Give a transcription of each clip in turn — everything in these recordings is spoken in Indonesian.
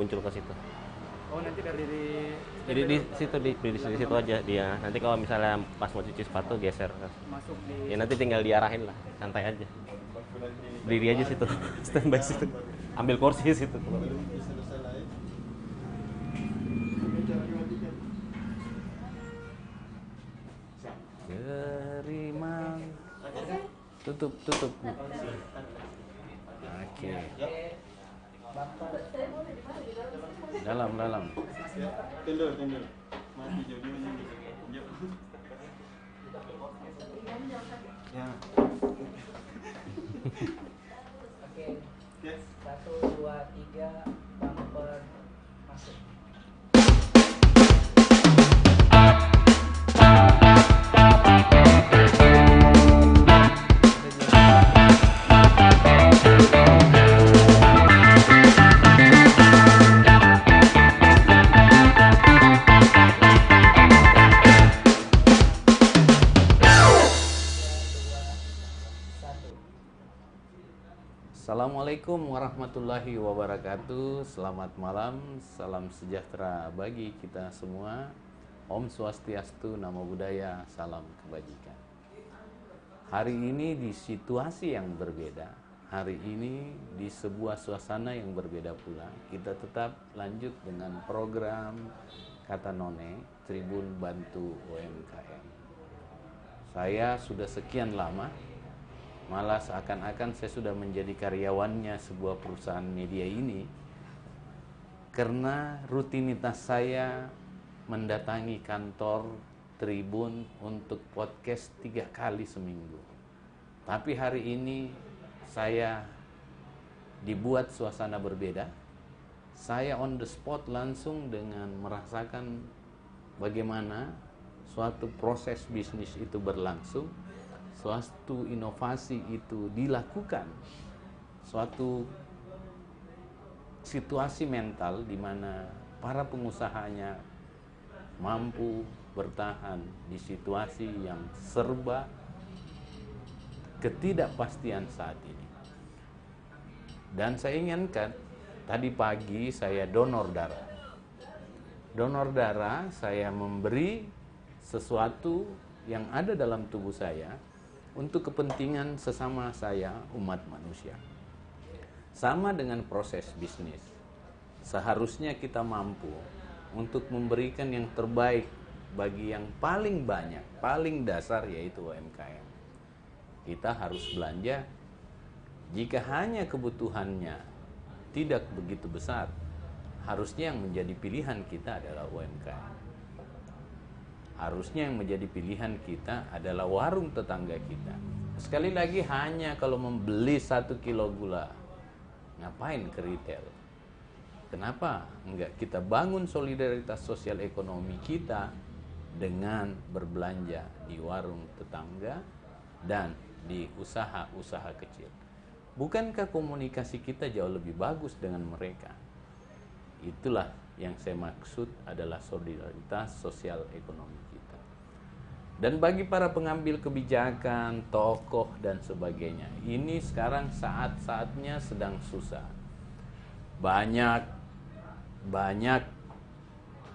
muncul ke situ. Oh, nanti dari Jadi di situ di situ aja dia. Nanti kalau misalnya pas mau cuci sepatu geser. masuk Ya di nanti tinggal diarahin lah, santai aja. Berdiri aja situ, standby situ. Ambil kursi situ. Gerimang. Tutup. Oke. Dalam. Tunduk. Mati jauh ya. Oke. 1, 2, 3, bumper masuk. Assalamualaikum warahmatullahi wabarakatuh. Selamat malam, salam sejahtera bagi kita semua. Om Swastiastu, Namo Buddhaya, salam kebajikan. Hari ini di situasi yang berbeda, hari ini di sebuah suasana yang berbeda pula, kita tetap lanjut dengan program Kata None, Tribun Bantu UMKM. Saya sudah sekian lama, malah seakan-akan saya sudah menjadi karyawannya sebuah perusahaan media ini, karena rutinitas saya mendatangi kantor Tribun untuk podcast 3 kali seminggu. Tapi hari ini saya dibuat suasana berbeda. Saya on the spot langsung dengan merasakan bagaimana suatu proses bisnis itu berlangsung, suatu inovasi itu dilakukan, suatu situasi mental di mana para pengusahanya mampu bertahan di situasi yang serba ketidakpastian saat ini. Dan saya inginkan, tadi pagi saya donor darah. Donor darah, saya memberi sesuatu yang ada dalam tubuh saya untuk kepentingan sesama saya, umat manusia. Sama dengan proses bisnis. Seharusnya kita mampu untuk memberikan yang terbaik bagi yang paling banyak, paling dasar, yaitu UMKM. Kita harus belanja. Jika hanya kebutuhannya tidak begitu besar, harusnya yang menjadi pilihan kita adalah UMKM. Harusnya yang menjadi pilihan kita adalah warung tetangga kita. Sekali lagi, hanya kalau membeli 1 kilo gula, ngapain ke retail? Kenapa enggak kita bangun solidaritas sosial ekonomi kita dengan berbelanja di warung tetangga dan di usaha-usaha kecil? Bukankah komunikasi kita jauh lebih bagus dengan mereka? Itulah yang saya maksud adalah solidaritas sosial ekonomi kita. Dan bagi para pengambil kebijakan, tokoh dan sebagainya, ini sekarang saat-saatnya sedang susah. Banyak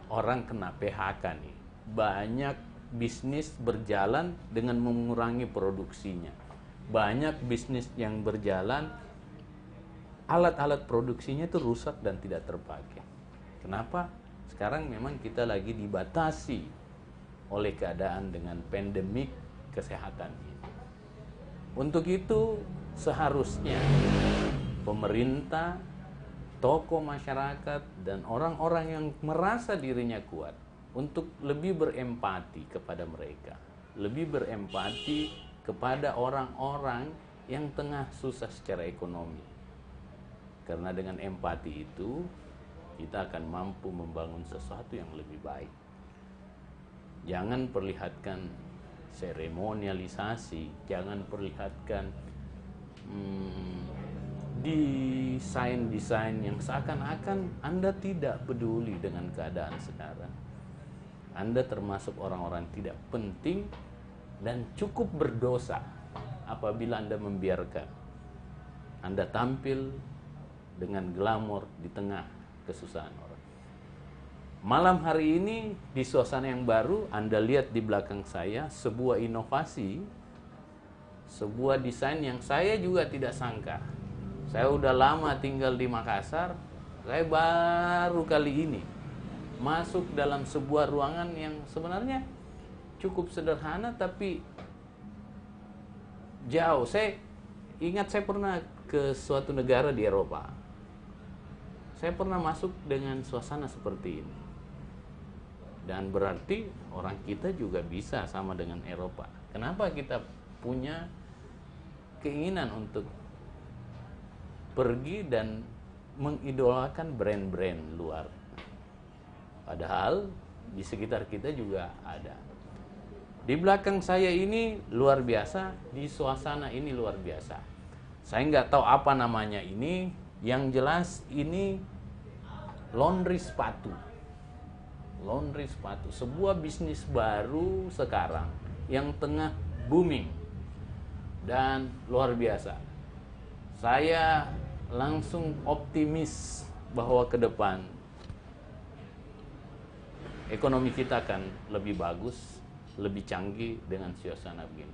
orang kena PHK nih. Banyak bisnis berjalan dengan mengurangi produksinya. Banyak bisnis yang berjalan, alat-alat produksinya itu rusak dan tidak terpakai. Kenapa? Sekarang memang kita lagi dibatasi oleh keadaan dengan pandemik kesehatan ini. Untuk itu seharusnya pemerintah, tokoh masyarakat, dan orang-orang yang merasa dirinya kuat untuk lebih berempati kepada mereka, lebih berempati kepada orang-orang yang tengah susah secara ekonomi. Karena dengan empati itu kita akan mampu membangun sesuatu yang lebih baik. Jangan perlihatkan seremonialisasi, jangan perlihatkan desain-desain yang seakan-akan Anda tidak peduli dengan keadaan sekarang. Anda termasuk orang-orang tidak penting dan cukup berdosa apabila Anda membiarkan Anda tampil dengan glamor di tengah kesusahan orang. Malam hari ini di suasana yang baru, Anda lihat di belakang saya sebuah inovasi, sebuah desain yang saya juga tidak sangka. Saya udah lama tinggal di Makassar, saya baru kali ini masuk dalam sebuah ruangan yang sebenarnya cukup sederhana tapi jauh. Saya ingat saya pernah ke suatu negara di Eropa. Saya pernah masuk dengan suasana seperti ini. Dan berarti orang kita juga bisa sama dengan Eropa. Kenapa kita punya keinginan untuk pergi dan mengidolakan brand-brand luar? Padahal di sekitar kita juga ada. Di belakang saya ini luar biasa, di suasana ini luar biasa. Saya nggak tahu apa namanya ini, yang jelas ini laundry sepatu. Laundry sepatu, sebuah bisnis baru sekarang yang tengah booming dan luar biasa. Saya langsung optimis bahwa ke depan ekonomi kita akan lebih bagus, lebih canggih dengan suasana begini.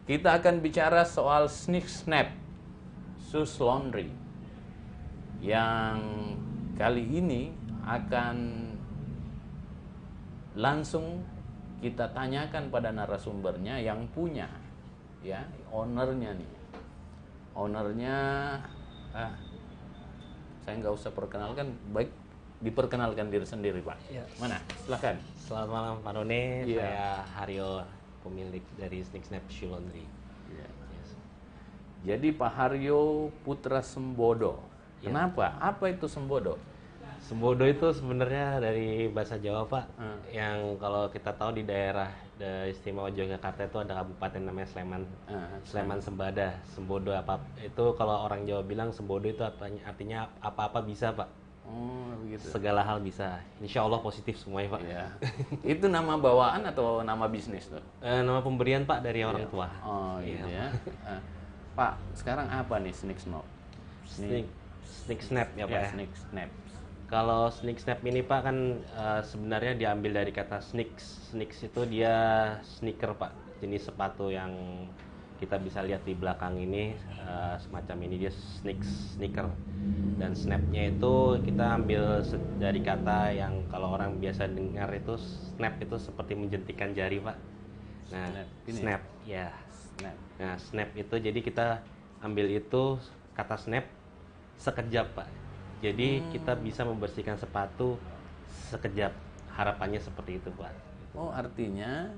Kita akan bicara soal Sneak Snap Shoes Laundry yang kali ini akan langsung kita tanyakan pada narasumbernya yang punya, ya, ownernya nih. Ownernya, saya nggak usah perkenalkan, baik diperkenalkan diri sendiri, Pak. Ya. Mana? Silakan. Selamat malam Pak None, Iya. saya Haryo, pemilik dari Sneak Snap Shoe Laundry. Ya. Yes. Jadi Pak Haryo Putra Sembodo. Ya. Kenapa? Apa itu Sembodo? Sembodo itu sebenarnya dari bahasa Jawa Pak, Hmm. yang kalau kita tahu di daerah istimewa Yogyakarta itu ada kabupaten namanya Sleman. Sleman Sembada, Sembodo apa itu kalau orang Jawa bilang Sembodo itu artinya apa-apa bisa Pak. Oh, begitu. Segala hal bisa. Insya Allah positif semuanya Pak. Ya. Itu nama bawaan atau nama bisnis tuh? Nama pemberian Pak dari orang Iya. tua. Oh, gitu Iya. ya. Pak, sekarang apa nih Sneak Snap? Sneak Snap ya Pak ya. Sneak Snap. Kalau Sneak Snap ini Pak kan sebenarnya diambil dari kata sneaks. Sneaks itu dia sneaker Pak, jenis sepatu yang kita bisa lihat di belakang ini semacam ini dia sneaker. Dan snapnya itu kita ambil dari kata yang kalau orang biasa dengar itu snap itu seperti menjentikan jari Pak. Nah, Snap, gini ya? snap ya. Snap. Nah, snap itu jadi kita ambil itu kata snap sekejap Pak. Jadi kita bisa membersihkan sepatu sekejap. Harapannya seperti itu Pak. Oh, artinya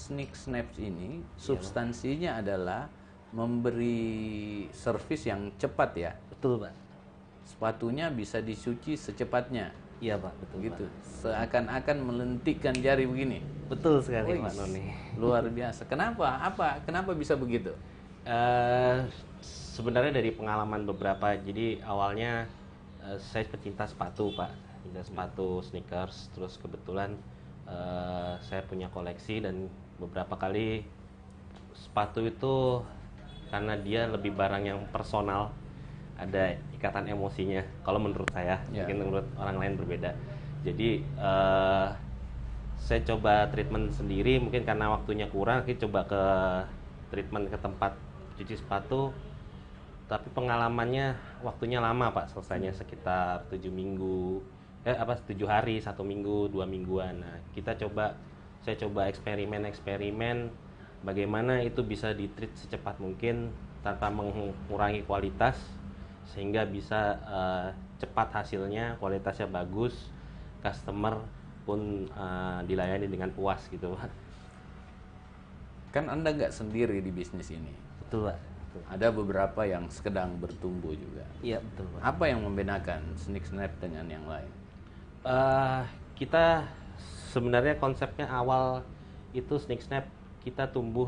Sneak Snaps ini substansinya adalah memberi servis yang cepat ya. Betul Pak. Sepatunya bisa dicuci secepatnya. Iya Pak, betul Begitu. Pak. Seakan-akan melentikkan jari begini. Betul sekali Wih, Pak Noni. luar biasa. Kenapa? Kenapa bisa begitu? Sebenarnya dari pengalaman beberapa. Jadi awalnya saya pecinta sepatu Pak, pecinta sepatu sneakers. Terus kebetulan saya punya koleksi dan beberapa kali sepatu itu karena dia lebih barang yang personal, ada ikatan emosinya. Kalau menurut saya, Ya. mungkin menurut orang lain berbeda. Jadi saya coba treatment sendiri, mungkin karena waktunya kurang, kita coba ke treatment ke tempat cuci sepatu. Tapi pengalamannya waktunya lama Pak, selesainya sekitar 7 minggu, 7 hari, 1 minggu, 2 mingguan. Nah, saya coba eksperimen bagaimana itu bisa ditreat secepat mungkin tanpa mengurangi kualitas sehingga bisa cepat hasilnya, kualitasnya bagus, customer pun dilayani dengan puas gitu Pak. Kan Anda nggak sendiri di bisnis ini. Betul Pak. Ada beberapa yang sedang bertumbuh juga. Iya betul Pak. Apa yang membedakan Sneak Snap dengan yang lain? Kita sebenarnya konsepnya awal itu Sneak Snap kita tumbuh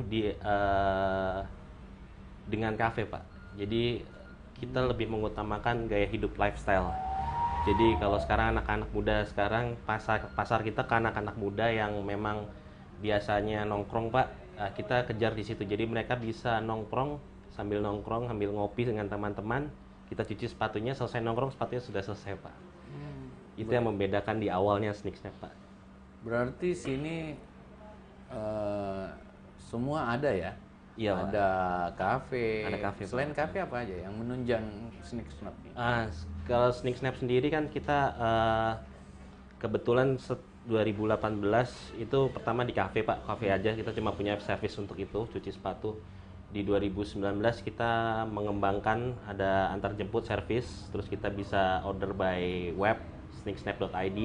dengan kafe Pak. Jadi kita lebih mengutamakan gaya hidup lifestyle. Jadi kalau sekarang anak-anak muda sekarang pasar kita ke anak-anak muda yang memang biasanya nongkrong Pak, kita kejar di situ. Jadi mereka bisa nongkrong sambil ngopi dengan teman-teman, kita cuci sepatunya, selesai nongkrong sepatunya sudah selesai Pak. Itu yang membedakan di awalnya Sneak Snap, Pak. Berarti sini semua ada ya? Iya, Pak. Ada kafe. Ada kafe, Pak. Selain kafe apa aja yang menunjang Sneak Snap ini? Kalau Sneak Snap sendiri kan kita kebetulan 2018 itu pertama di kafe, Pak. Kafe aja, kita cuma punya service untuk itu, cuci sepatu. Di 2019 kita mengembangkan ada antar jemput service, terus kita bisa order by web sneaksnap.id.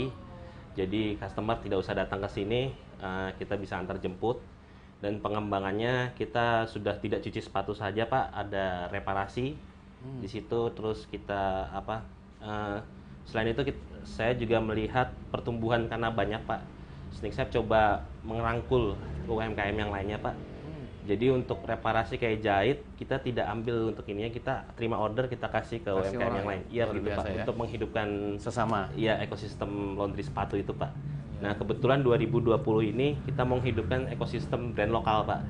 Jadi customer tidak usah datang ke sini, kita bisa antar jemput. Dan pengembangannya kita sudah tidak cuci sepatu saja, Pak, ada reparasi di situ. Terus kita selain itu saya juga melihat pertumbuhan karena banyak, Pak. Sneak Snap coba merangkul UMKM yang lainnya, Pak. Jadi untuk reparasi kayak jahit kita tidak ambil untuk ininya, kita terima order, kita kasih ke UMKM yang lain. Iya begitu, Pak, ya? untuk menghidupkan Sesama. Iya, ekosistem laundry sepatu itu, Pak. Nah, kebetulan 2020 ini kita menghidupkan ekosistem brand lokal, Pak.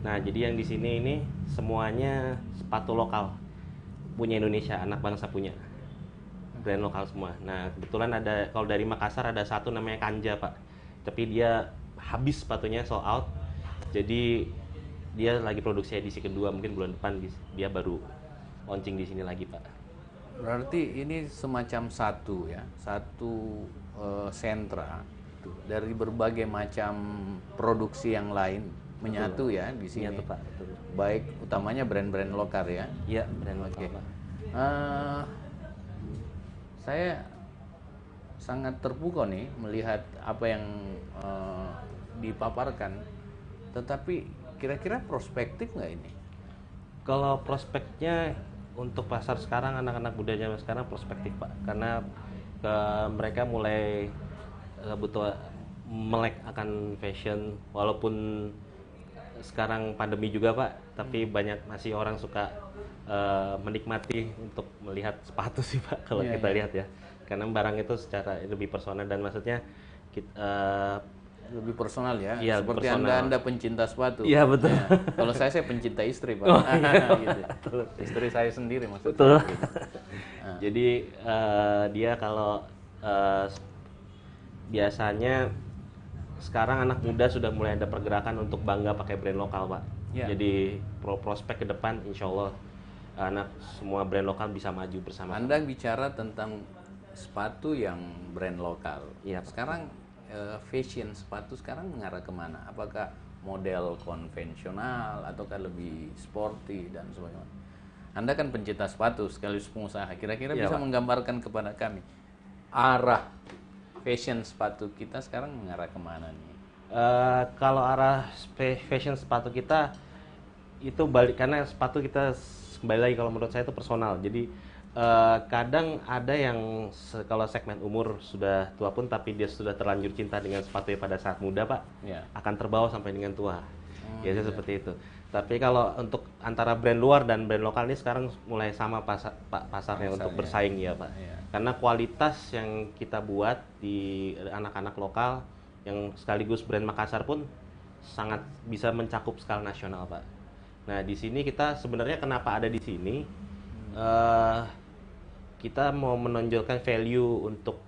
Nah, jadi yang di sini ini semuanya sepatu lokal. Punya Indonesia, anak bangsa punya. Brand lokal semua. Nah, kebetulan ada, kalau dari Makassar ada satu namanya Kanja, Pak. Tapi dia habis sepatunya, sold out. Jadi dia lagi produksi edisi kedua, mungkin bulan depan dia baru launching di sini lagi, Pak. Berarti ini semacam satu sentra dari berbagai macam produksi yang lain menyatu ya di sini. Menyatu, Pak. Betul. Baik utamanya brand-brand lokal ya. Iya, brand lokal, Pak. Saya sangat terpukau nih melihat apa yang dipaparkan. Tetapi kira-kira prospektif nggak ini? Kalau prospeknya untuk pasar sekarang, anak-anak muda zaman sekarang prospektif, Pak. Karena mereka mulai butuh melek akan fashion, walaupun sekarang pandemi juga, Pak. Tapi banyak masih orang suka menikmati untuk melihat sepatu sih, Pak. Kalau kita lihat ya, karena barang itu secara lebih personal dan maksudnya lebih personal ya, iya, seperti personal. anda pencinta sepatu. Iya, betul. Ya. Kalau saya pencinta istri, Pak. Oh, iya. Gitu. Istri saya sendiri maksudnya. Betul. Gitu. Jadi dia kalau biasanya sekarang anak muda sudah mulai ada pergerakan untuk bangga pakai brand lokal, Pak. Ya. Jadi prospek ke depan, insya Allah anak semua brand lokal bisa maju bersama. Anda bicara tentang sepatu yang brand lokal. Iya, Pak. Sekarang fashion sepatu sekarang mengarah kemana? Apakah model konvensional ataukah lebih sporty dan sebagainya? Anda kan pencinta sepatu sekaligus pengusaha. Kira-kira Iya, bisa Pak. menggambarkan kepada kami arah fashion sepatu kita sekarang mengarah kemana nih? Kalau arah fashion sepatu kita itu balik, karena sepatu kita kembali lagi kalau menurut saya itu personal. Jadi kadang ada yang kalau segmen umur sudah tua pun tapi dia sudah terlanjur cinta dengan sepatu pada saat muda, Pak, Ya. akan terbawa sampai dengan tua. Biasanya seperti itu. Tapi kalau untuk antara brand luar dan brand lokal ini sekarang mulai sama pasarnya untuk bersaing ya, Pak. Ya. Karena kualitas yang kita buat di anak-anak lokal yang sekaligus brand Makassar pun sangat bisa mencakup skala nasional, Pak. Nah, di sini kita sebenarnya kenapa ada di sini? Kita mau menonjolkan value untuk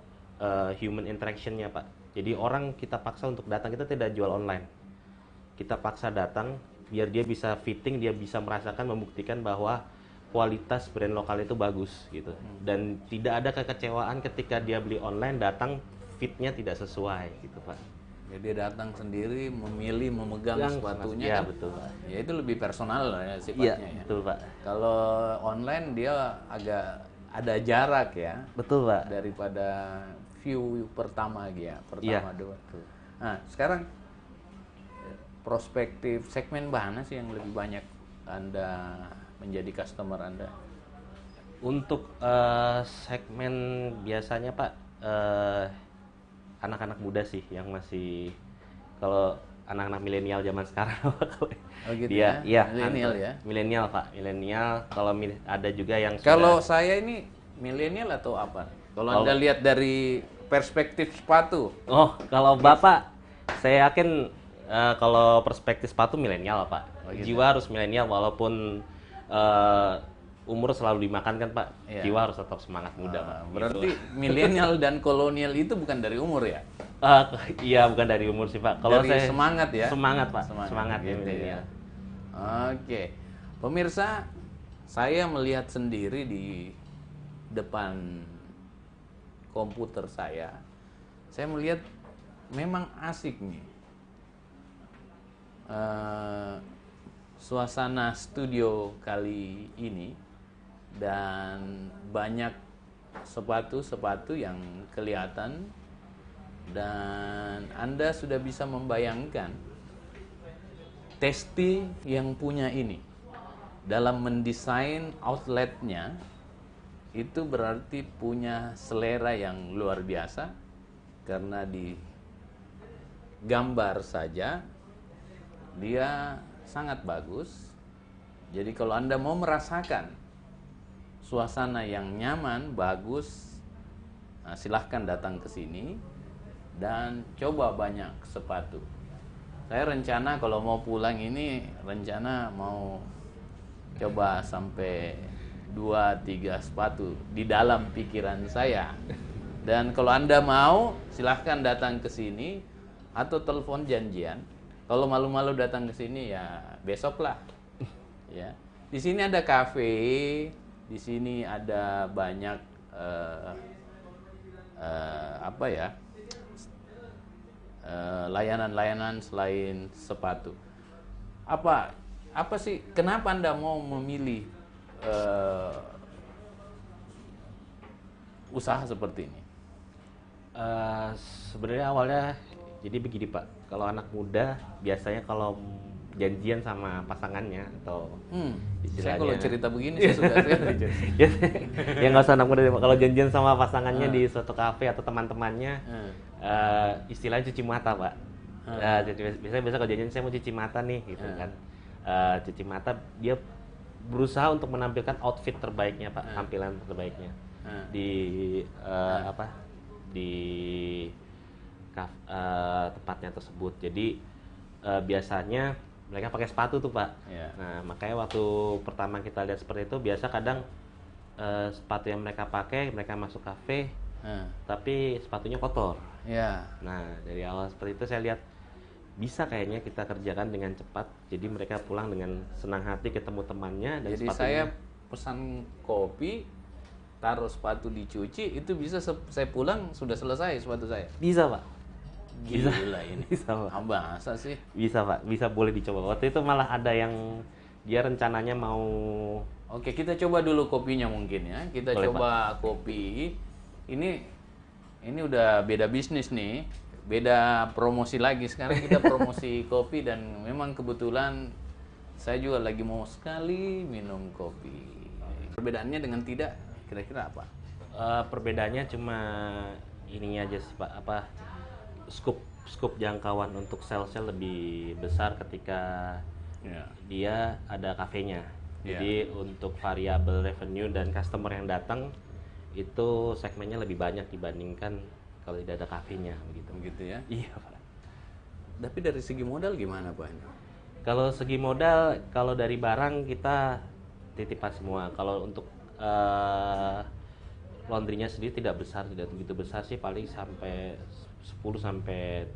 human interaction-nya, Pak. Jadi orang kita paksa untuk datang, kita tidak jual online. Kita paksa datang biar dia bisa fitting, dia bisa merasakan, membuktikan bahwa kualitas brand lokal itu bagus gitu. Dan tidak ada kekecewaan ketika dia beli online, datang fitnya tidak sesuai gitu, Pak. Jadi dia datang sendiri, memilih, memegang sepatunya. Ya, kan? betul, Pak. Ya itu lebih personal lah ya Iya, sifatnya ya. betul, Pak. Kalau online dia agak ada jarak ya. Betul, Pak. Daripada view pertama ya, Iya. pertama dua. Nah, sekarang prospektif segmen mana sih yang lebih banyak Anda menjadi customer Anda? Untuk segmen biasanya, Pak, anak-anak muda sih yang masih, kalau anak-anak milenial zaman sekarang. Oh gitu Dia, ya? iya, Milenial ya? Milenial, Pak. Milenial. Kalau ada juga yang Kalau sudah, saya ini milenial atau apa? Kalau Kalau- Anda lihat dari perspektif sepatu, oh, kalau Bapak, saya yakin kalau perspektif sepatu milenial, Pak. Oh, gitu. Jiwa harus milenial, walaupun umur selalu dimakan kan Pak, Iya. jiwa harus tetap semangat muda Pak. Berarti Gitu. milenial dan kolonial itu bukan dari umur ya? Iya bukan dari umur sih Pak. Kalau Dari saya semangat ya? Semangat Pak, Semangat, semangat ya gitu milenial. ya. Oke, pemirsa, saya melihat sendiri di depan komputer saya melihat memang asik nih. Suasana studio kali ini dan banyak sepatu-sepatu yang kelihatan dan Anda sudah bisa membayangkan Testi yang punya ini dalam mendesain outletnya itu berarti punya selera yang luar biasa karena di gambar saja dia sangat bagus. Jadi kalau Anda mau merasakan suasana yang nyaman, bagus, nah, silahkan datang ke sini dan coba banyak sepatu. Saya rencana kalau mau pulang ini rencana mau coba sampai 2-3 sepatu di dalam pikiran saya. Dan kalau Anda mau, silahkan datang ke sini atau telepon janjian. Kalau malu-malu datang ke sini ya besok lah. Ya. Di sini ada kafe, di sini ada banyak apa ya? Layanan-layanan selain sepatu. Apa sih kenapa Anda mau memilih usaha seperti ini? Sebenarnya awalnya jadi begini Pak, kalau anak muda biasanya kalau janjian sama pasangannya atau Saya kalau cerita begini saya suka sekali. ya nggak usah anak muda Pak. Kalau janjian sama pasangannya di suatu kafe atau teman-temannya, istilahnya cuci mata Pak. Biasanya kalau janjian saya mau cuci mata nih gitu kan, cuci mata dia berusaha untuk menampilkan outfit terbaiknya Pak, tampilan terbaiknya di di tempatnya tersebut. Jadi biasanya mereka pakai sepatu tuh Pak. Nah makanya waktu pertama kita lihat seperti itu, biasa kadang sepatu yang mereka pakai, mereka masuk kafe, tapi sepatunya kotor. Nah dari awal seperti itu saya lihat bisa kayaknya kita kerjakan dengan cepat. Jadi mereka pulang dengan senang hati ketemu temannya. Dan jadi sepatunya, saya pesan kopi, taruh sepatu dicuci, itu bisa saya pulang sudah selesai sepatu saya. bisa Pak. Gila ini. Bisa Pak. Masa sih? Bisa Pak, bisa, boleh dicoba. Waktu itu malah ada yang dia rencananya mau. Oke, kita coba dulu kopinya mungkin ya. Kita Boleh, coba kopi. Ini udah beda bisnis nih. Beda promosi lagi. Sekarang kita promosi kopi dan memang kebetulan saya juga lagi mau sekali minum kopi. Perbedaannya dengan tidak kira-kira apa? Perbedaannya cuma ininya aja sih Pak, scope jangkauan untuk sales-nya lebih besar ketika dia ada kafenya. Jadi untuk variabel revenue dan customer yang datang itu segmennya lebih banyak dibandingkan kalau tidak ada kafenya Begitu ya. Iya Pak. Tapi dari segi modal gimana Pak? Kalau segi modal, kalau dari barang kita titipan semua. Kalau untuk laundry-nya sendiri tidak begitu besar sih, paling sampai 10 sampai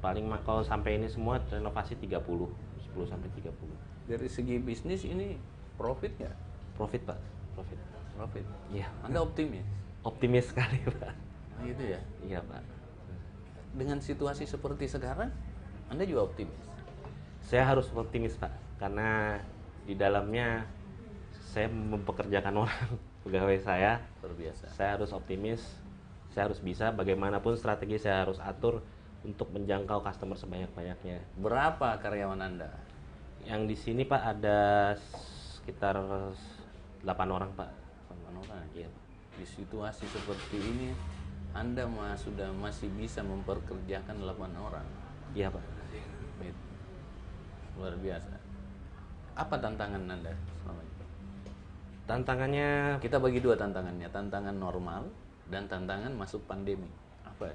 paling kalau sampai ini semua renovasi 10 sampai 30. Dari segi bisnis ini profit nggak? Profit Pak, Profit. Iya. Anda optimis? Optimis sekali Pak. Nah, gitu ya. Iya Pak. Dengan situasi seperti sekarang, Anda juga optimis? Saya harus optimis Pak, karena di dalamnya saya mempekerjakan orang, pegawai saya. Luar biasa. Saya harus optimis, saya harus bisa, bagaimanapun strategi saya harus atur untuk menjangkau customer sebanyak-banyaknya. Berapa karyawan Anda? Yang di sini Pak ada sekitar 8 orang Pak. 8 orang. Iya. Di situasi seperti ini, Anda sudah masih bisa memperkerjakan 8 orang. Iya Pak. Luar biasa. Apa tantangan Anda selama ini? Tantangannya Kita bagi dua tantangannya, tantangan normal dan tantangan masuk pandemi. Apa?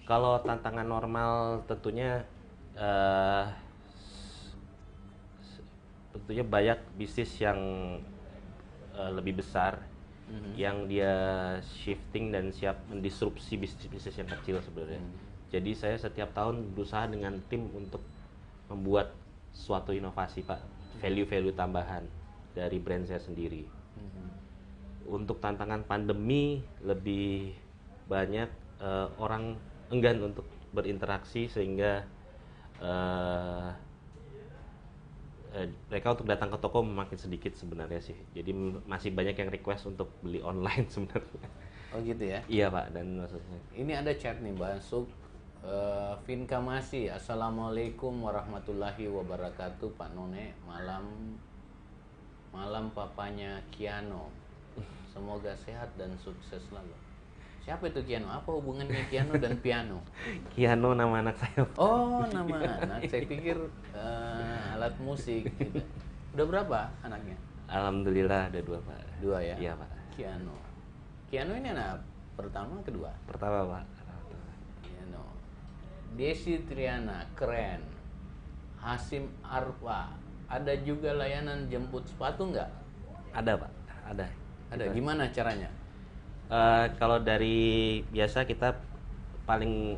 kalau tantangan normal tentunya tentunya banyak bisnis yang lebih besar yang dia shifting dan siap mendisrupsi bisnis yang kecil sebenarnya. Jadi saya setiap tahun berusaha dengan tim untuk membuat suatu inovasi Pak, value tambahan dari brand saya sendiri. Untuk tantangan pandemi lebih banyak orang enggan untuk berinteraksi sehingga mereka untuk datang ke toko makin sedikit sebenarnya sih. Jadi masih banyak yang request untuk beli online sebenarnya. Oh gitu ya. Iya Pak, dan maksudnya Ini ada chat nih masuk. Vinka Masih, Assalamualaikum warahmatullahi wabarakatuh Pak None, malam papanya Kiano, semoga sehat dan sukses selalu. Siapa itu Kiano? Apa hubungannya Kiano dan piano? Kiano nama anak saya. Oh, nama anak. Saya pikir alat musik gitu. Udah berapa anaknya? Alhamdulillah ada 2 Pak. 2 ya? Iya Pak. Kiano. Kiano ini anak pertama kedua? Pertama Pak. Kiano. Desi Triana, keren. Hasim Arfa, ada juga layanan jemput sepatu nggak? Ada Pak, ada. Ada. Gimana caranya? Kalau dari biasa kita paling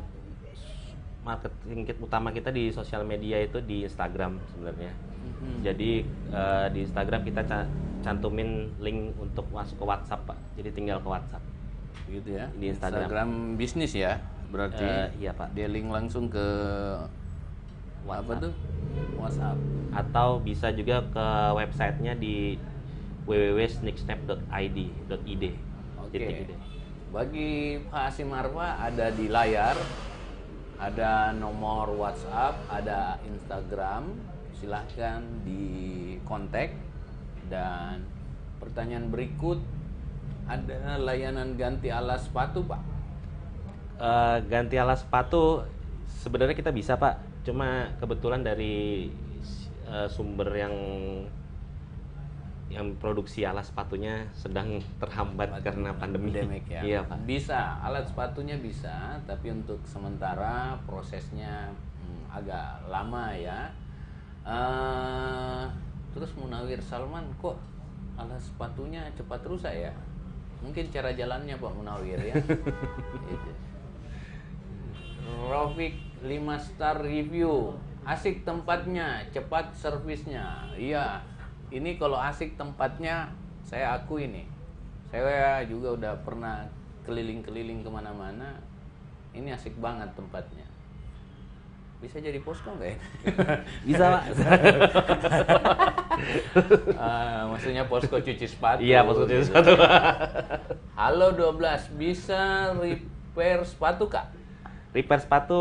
marketing utama kita di sosial media itu di Instagram sebenarnya. Jadi di Instagram kita cantumin link untuk masuk ke WhatsApp Pak. Jadi tinggal ke WhatsApp. Gitu ya. Di Instagram. Bisnis ya. Berarti Iya Pak. dia link langsung ke WhatsApp. apa tuh? WhatsApp. Atau bisa juga ke websitenya di www.sneaksnap.id. Oke. Bagi Pak Hasim Arfa ada di layar, ada nomor WhatsApp, ada Instagram, silahkan di kontak. Dan pertanyaan berikut, ada layanan ganti alas sepatu Pak? Ganti alas sepatu sebenarnya kita bisa Pak, cuma kebetulan dari sumber yang produksi alas sepatunya sedang terhambat karena pandemi. Ya. Iya Pak. Bisa, alat sepatunya bisa, tapi untuk sementara prosesnya agak lama ya. Terus Munawir Salman, kok alat sepatunya cepat rusak ya? Mungkin cara jalannya Pak Munawir ya. Itu. Rafiq 5 star review, asik tempatnya, cepat servisnya. Iya. Ini kalau asik tempatnya, saya akui nih. Saya juga udah pernah keliling-keliling kemana-mana. Ini asik banget tempatnya. Bisa jadi posko nggak ya? Bisa Pak. Maksudnya posko cuci sepatu. Iya, posko cuci sepatu. Halo 12, bisa repair sepatu Kak? Repair sepatu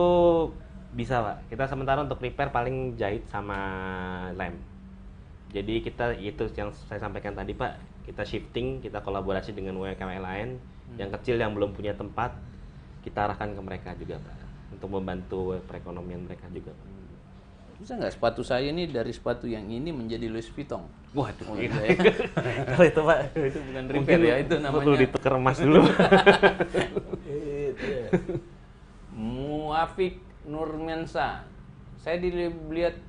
bisa Pak. Kita sementara untuk repair paling jahit sama lem. Jadi kita itu yang saya sampaikan tadi Pak, kita shifting, kita kolaborasi dengan UMKM lain yang kecil yang belum punya tempat, kita arahkan ke mereka juga Pak, untuk membantu perekonomian mereka juga Pak. Bisa nggak sepatu saya ini dari sepatu yang ini menjadi Louis Vuitton? Waduh, Gitu ya. kalau itu Pak, Itu bukan repair ya, itu namanya. perlu ditukar emas dulu. Itu ya. Muafik Nurmensa, saya dilihat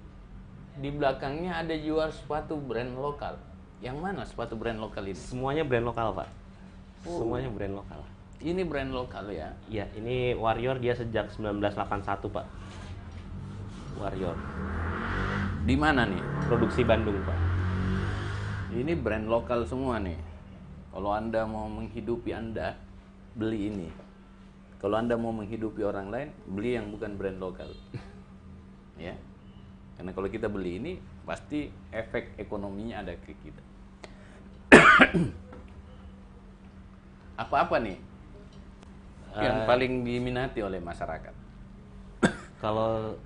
di belakangnya ada jual sepatu brand lokal. Yang mana sepatu brand lokal ini? Semuanya brand lokal Pak. Semuanya brand lokal. Ini brand lokal ya? Iya, ini Warrior dia sejak 1981 Pak. Warrior. Di mana nih? Produksi Bandung Pak. Ini brand lokal semua nih. Kalau Anda mau menghidupi Anda, beli ini. Kalau Anda mau menghidupi orang lain, beli yang bukan brand lokal. Ya. Karena kalau kita beli ini, pasti efek ekonominya ada ke kita. Apa-apa nih yang paling diminati oleh masyarakat? Kalau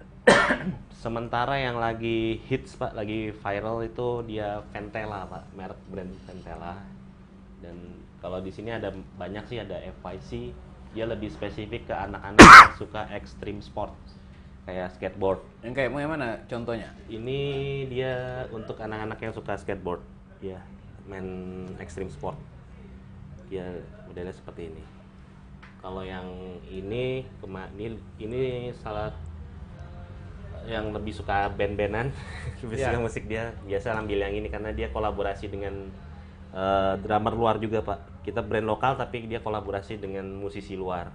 sementara yang lagi hits Pak, lagi viral itu dia Ventela Pak, merek brand Ventela. Dan kalau di sini ada banyak sih, ada FYC, dia lebih spesifik ke anak-anak yang suka extreme sport kayak skateboard. Yang kayak mana contohnya? Ini dia untuk anak-anak yang suka skateboard, dia main extreme sport. Dia modelnya seperti ini. Kalau yang ini salah yang lebih suka band-bandan, musik dia biasa ambil yang ini karena dia kolaborasi dengan drummer luar juga Pak. Kita brand lokal tapi dia kolaborasi dengan musisi luar.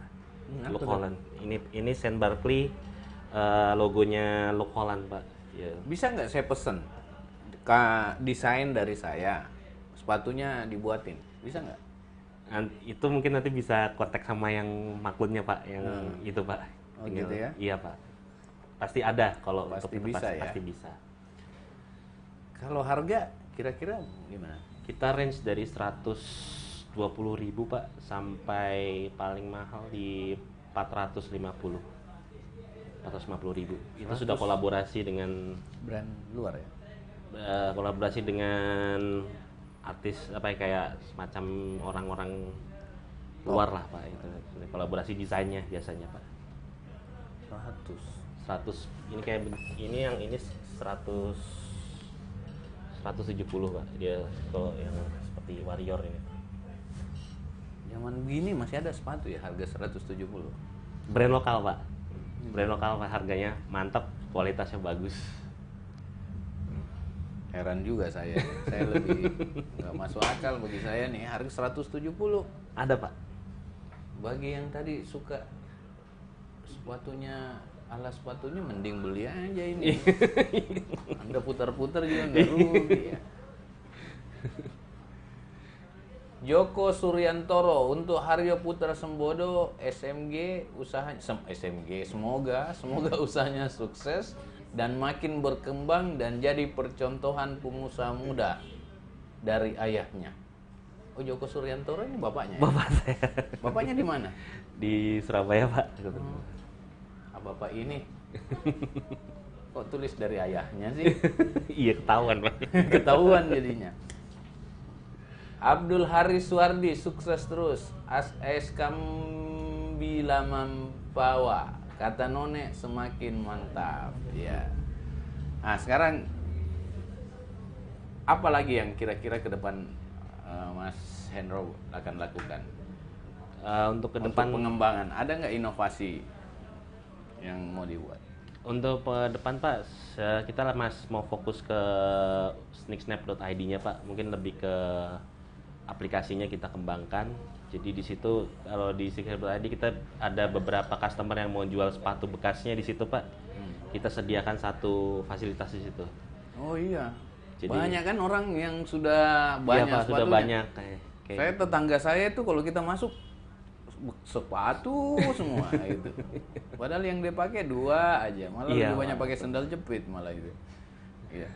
apa Luke tuh? Holland. Ini Saint Barkley, logonya Luke Holland Pak. Ya. Bisa nggak saya pesen desain dari saya, sepatunya dibuatin, bisa nggak? Itu mungkin nanti bisa kontak sama yang maklunnya Pak, yang itu Pak. Oh, gitu ya? Iya Pak. Pasti ada kalau Pasti untuk itu bisa ya? pasti bisa. Kalau harga kira-kira gimana? Kita range dari 120.000 Pak sampai paling mahal di 450.000. Itu sudah kolaborasi dengan Brand luar ya? kolaborasi dengan artis apa ya, kayak semacam orang-orang luar lah Pak, itu kolaborasi desainnya biasanya Pak. 100 ini kayak ini yang ini 170 Pak, dia kalau yang seperti warrior ini. Zaman begini masih ada sepatu ya harga 170. Brand lokal Pak, brand lokal Pak, harganya mantap, kualitasnya bagus. Heran juga saya lebih nggak masuk akal bagi saya nih harga 170. Ada Pak. Bagi yang tadi suka sepatunya ala sepatunya mending beli aja ini. Anda putar-putar juga nggak rugi ya. Joko Suryantoro untuk Haryo Putra Sembodo SMG usahanya SMG semoga usahanya sukses dan makin berkembang dan jadi percontohan pengusaha muda dari ayahnya. Oh, Joko Suryantoro ini bapaknya. Ya? Bapak saya Bapaknya di mana? di Surabaya Pak. Ah, bapak ini kok tulis dari ayahnya sih? Iya, ketahuan Pak. Ketahuan jadinya. Abdul Haris Suwardi sukses terus. AS Kambila Mampawa kata None semakin mantap ya. Nah sekarang apa lagi yang kira-kira ke depan Mas Hendro akan lakukan Untuk ke untuk depan, pengembangan? Ada nggak inovasi yang mau dibuat? untuk ke depan Pak, kita mau fokus ke sneaksnap.id-nya Pak. Mungkin lebih ke aplikasinya kita kembangkan. Jadi di situ kalau di sneaksnap.id kita ada beberapa customer yang mau jual sepatu bekasnya di situ Pak. Kita sediakan satu fasilitas di situ. Oh iya. Jadi- banyak kan orang yang sudah banyak Iya Pak, sudah sepatunya. banyak kayak Saya tetangga saya itu kalau kita masuk sepatu semua itu. Padahal yang dia pakai 2 aja, malah Iya, lebih banyak Pak. pakai sandal jepit malah itu. Iya.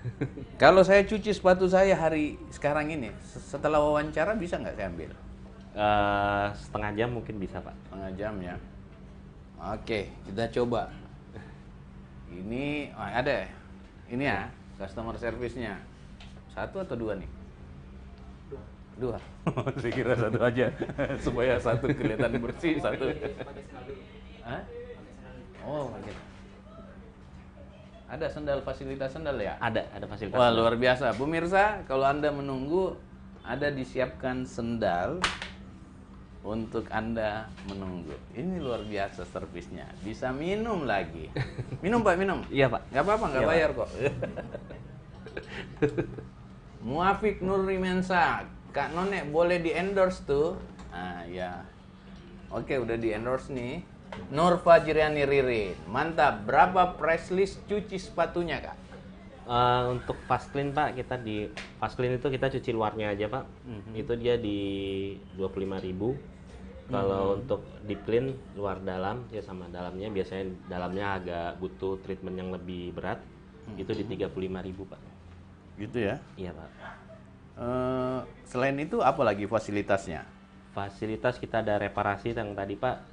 Kalau saya cuci sepatu saya hari sekarang ini, setelah wawancara bisa nggak saya ambil? setengah jam mungkin bisa Pak. Setengah jam ya. Oke, kita coba. Ini ada. Ini ya, customer service-nya. 1 atau 2 nih? 2. Saya kira 1 aja supaya 1 kelihatan bersih, 1. Pakai sandal dulu. Hah? Pakai sandal dulu. Oh, gitu. Ada sandal, fasilitas sandal ya? Ada fasilitas. Wah, luar biasa. Pemirsa, kalau Anda menunggu, ada disiapkan sendal untuk Anda menunggu. Ini luar biasa servisnya. Bisa minum lagi. Minum Pak, minum. Iya Pak. Nggak apa-apa, nggak Iya, bayar kok. Muafik Nurri Mensa, Kak None boleh di endorse tuh. Ah ya. Oke, udah di endorse nih. Nur Fajriani Ririn, mantap. Berapa price list cuci sepatunya Kak? Untuk fast clean Pak, kita di fast clean itu kita cuci luarnya aja Pak. Itu dia di 25.000. Kalau untuk deep clean luar dalam ya sama dalamnya, biasanya dalamnya agak butuh treatment yang lebih berat. Itu di 35.000 Pak. Gitu ya. Iya Pak. Selain itu apa lagi fasilitasnya? Fasilitas kita ada reparasi yang tadi Pak.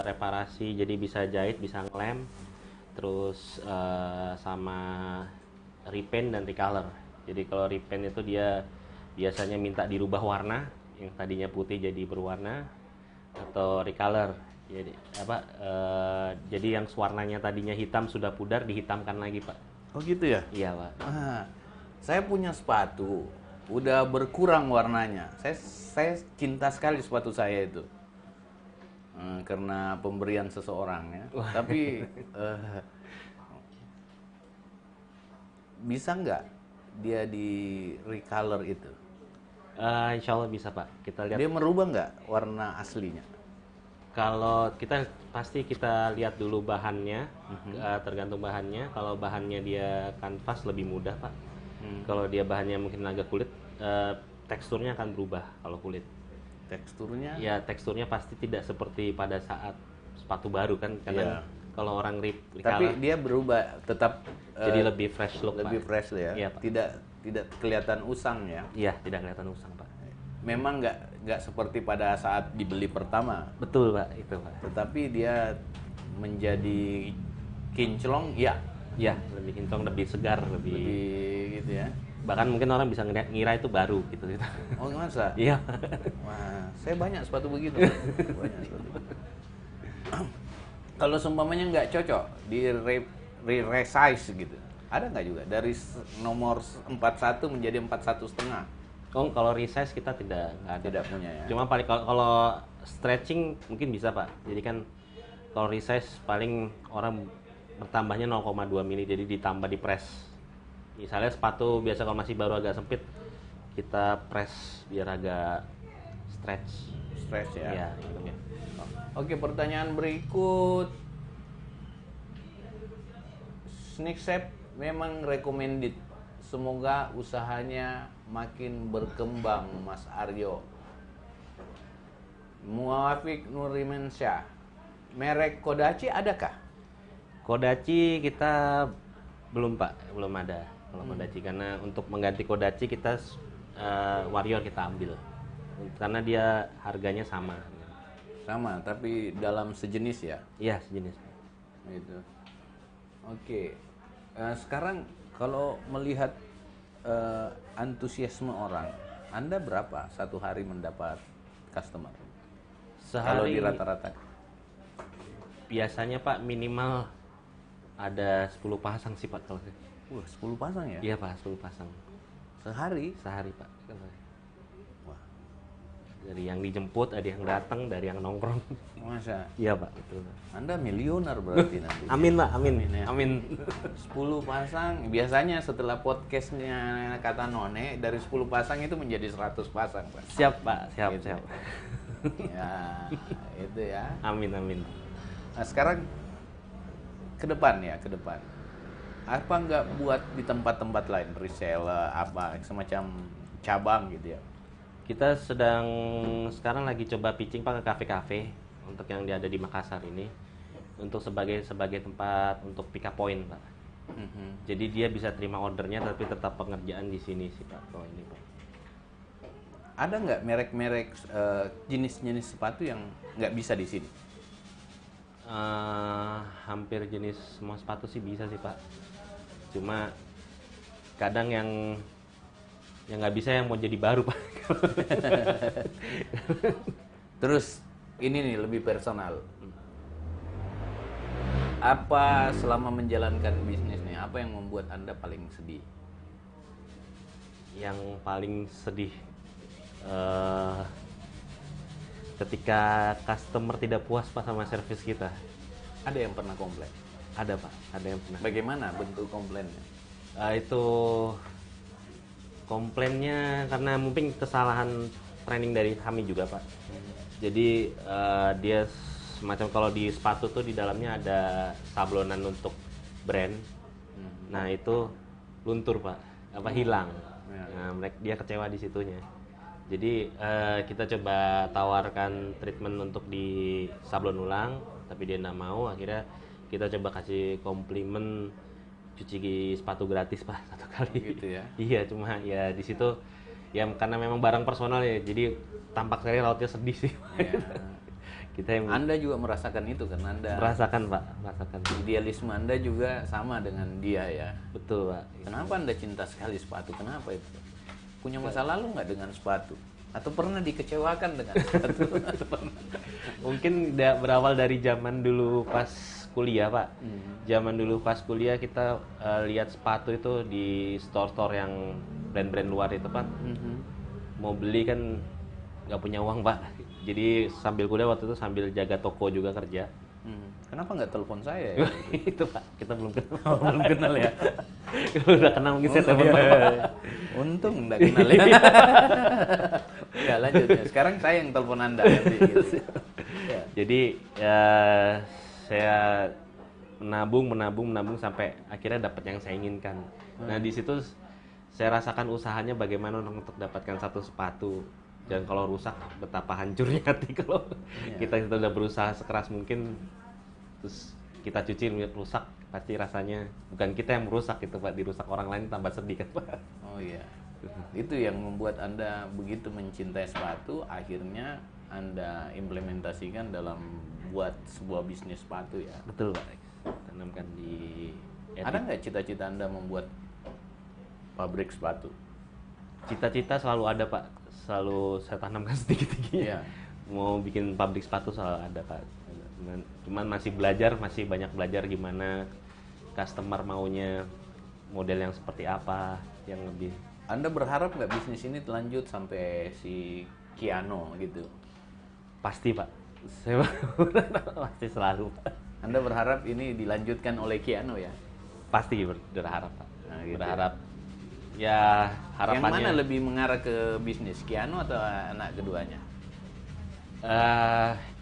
Reparasi jadi bisa jahit, bisa ngelem. Terus sama repaint dan recolor. Jadi kalau repaint itu dia biasanya minta dirubah warna, yang tadinya putih jadi berwarna, atau recolor. Jadi jadi yang warnanya tadinya hitam sudah pudar dihitamkan lagi Pak. Oh gitu ya? Iya Pak. Saya punya sepatu, udah berkurang warnanya. Saya cinta sekali sepatu saya itu. Karena pemberian seseorang ya. Tapi bisa nggak dia di recolor itu? Insya Allah bisa Pak. Kita lihat. Dia merubah nggak warna aslinya? Kalau kita pasti kita lihat dulu bahannya, tergantung bahannya. Kalau bahannya dia kanvas lebih mudah Pak. Kalau dia bahannya mungkin agak kulit, teksturnya akan berubah kalau kulit. Teksturnya? Ya teksturnya pasti tidak seperti pada saat sepatu baru kan, karena kalau orang Tapi dia berubah tetap jadi lebih fresh look lebih Pak. fresh ya. Iya, Pak. Tidak kelihatan usang ya. Iya, tidak kelihatan usang Pak. Memang nggak seperti pada saat dibeli pertama. Betul Pak, itu Pak. Tetapi dia menjadi kinclong, ya. Ya, lebih kinclong, lebih segar, lebih Gitu ya. bahkan mungkin orang bisa ngira itu baru gitu. Oh masa? Iya. Wah, saya banyak sepatu begitu. Banyak sepatu begitu. Kalau seumpamanya nggak cocok di resize gitu, ada nggak juga dari nomor 41 menjadi 41,5? Oh, kalau resize kita nggak ada. Tidak punya ya. Cuma paling kalau stretching mungkin bisa Pak. Jadi kan kalau resize paling orang bertambahnya 0,2 mili, jadi ditambah di press. Misalnya sepatu biasa kalau masih baru agak sempit, kita press biar agak stretch. Stretch ya. Iya, gitu. Oke, pertanyaan berikut. Sneak Shape memang recommended. Semoga usahanya makin berkembang, Mas Aryo. Muafiq Nurimansyah. Merek Kodachi adakah? Kodachi kita belum Pak, belum ada kalau Kodachi, karena untuk mengganti Kodachi kita Warrior kita ambil karena dia harganya sama. Sama, tapi dalam sejenis ya. Iya, sejenis. Gitu. Oke. Sekarang kalau melihat antusiasme orang, Anda berapa satu hari mendapat customer? Kalau Sehari di rata-rata. biasanya Pak minimal ada 10 pasang sih Pak kalau saya. Wah, 10 pasang ya? Iya Pak, 10 pasang Sehari? sehari Pak. Wah, Dari yang dijemput, ada yang datang, dari yang nongkrong. masa? Iya Pak, betul. Anda miliuner berarti nanti. Amin Pak, amin. Ya. Amin. 10 pasang, biasanya setelah podcastnya kata None, dari 10 pasang itu menjadi 100 pasang, Pak. Siap Pak, siap, Gitu. siap. Ya, itu ya. Amin, amin. Nah, sekarang ke depan ya, ke depan. Apa nggak buat di tempat-tempat lain, reseller, apa, semacam cabang gitu ya? Kita sedang sekarang lagi coba pitching Pak ke kafe-kafe untuk yang ada di Makassar ini, untuk sebagai tempat untuk pick up point Pak. Jadi dia bisa terima ordernya tapi tetap pengerjaan di sini sih Pak. Kalau ini Pak. Ada nggak merek-merek jenis-jenis sepatu yang nggak bisa di sini? Hampir jenis semua sepatu sih bisa sih Pak. Cuma kadang yang nggak bisa yang mau jadi baru Pak. Terus ini nih lebih personal. Apa selama menjalankan bisnis nih, apa yang membuat Anda paling sedih? Yang paling sedih ketika customer tidak puas Pak sama servis kita. Ada yang pernah komplain? Ada Pak, ada yang pernah. Bagaimana bentuk komplainnya? Itu komplainnya karena mungkin kesalahan training dari kami juga Pak. Jadi dia semacam kalau di sepatu tuh di dalamnya ada sablonan untuk brand. Nah itu luntur Pak, hilang. Nah, dia kecewa di situnya. Jadi kita coba tawarkan treatment untuk di sablon ulang, tapi dia nggak mau. Akhirnya kita coba kasih komplimen cuci sepatu gratis Pak satu kali. Gitu ya? Iya, cuma ya di situ ya karena memang barang personal ya, jadi tampak sekali rautnya sedih sih. Ya. Kita yang Anda juga merasakan itu kan? Anda merasakan Pak, merasakan. idealisme Anda juga sama dengan dia ya. Betul Pak. Kenapa Anda cinta sekali sepatu? Kenapa itu? Punya masa lalu nggak dengan sepatu? Atau pernah dikecewakan dengan sepatu? Mungkin berawal dari zaman dulu pas kuliah Pak. Zaman dulu pas kuliah kita lihat sepatu itu di store-store yang brand-brand luar itu Pak. Mau beli kan nggak punya uang Pak. Jadi sambil kuliah waktu itu sambil jaga toko juga kerja. Kenapa nggak telepon saya ya? Itu Pak, kita belum kenal. Belum kenal ya. Kalau udah kenal mungkin saya telepon Pak. Untung nggak kenal ya. Ya lanjutnya. Sekarang saya yang telepon Anda nanti gitu. Ya. Jadi ya saya menabung sampai akhirnya dapat yang saya inginkan. Nah di situ saya rasakan usahanya bagaimana untuk dapatkan satu sepatu. Dan kalau rusak betapa hancurnya hati kalau kita udah berusaha sekeras mungkin terus kita cuci rusak, pasti rasanya bukan kita yang merusak itu Pak, dirusak orang lain tambah sedih kan Pak. Oh iya. Itu yang membuat Anda begitu mencintai sepatu, akhirnya Anda implementasikan dalam buat sebuah bisnis sepatu ya. Betul Pak, tanamkan di Ada nggak cita-cita Anda membuat pabrik sepatu? cita-cita selalu ada Pak, selalu saya tanamkan sedikit-sedikit. Iya. Mau bikin pabrik sepatu selalu ada Pak. Cuman masih banyak belajar gimana customer maunya model yang seperti apa yang lebih. Anda berharap nggak bisnis ini lanjut sampai si Kiano gitu? Pasti Pak, saya pasti selalu Pak. Anda berharap ini dilanjutkan oleh Kiano ya? Pasti berharap Pak. Nah, gitu Berharap ya harapannya. Yang mana lebih mengarah ke bisnis, Kiano atau anak keduanya?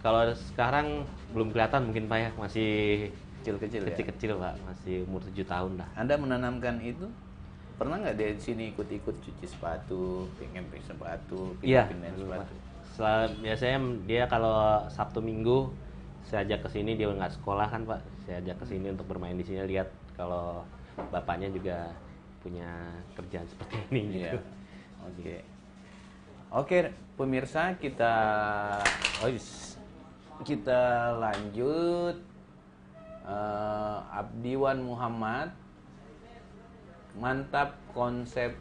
Kalau sekarang belum kelihatan mungkin Pak ya, masih Kecil-kecil ya? kecil-kecil Pak, masih umur 7 tahun lah. Anda menanamkan itu? Pernah nggak dari sini ikut-ikut cuci sepatu, pengen sepatu, Iya, pindahin sepatu? biasanya dia kalau Sabtu Minggu saya ajak ke sini, dia nggak sekolah kan Pak, saya ajak ke sini untuk bermain di sini, lihat kalau bapaknya juga punya kerjaan seperti ini Iya. gitu. Oke, pemirsa kita lanjut. Abdiwan Muhammad, mantap konsep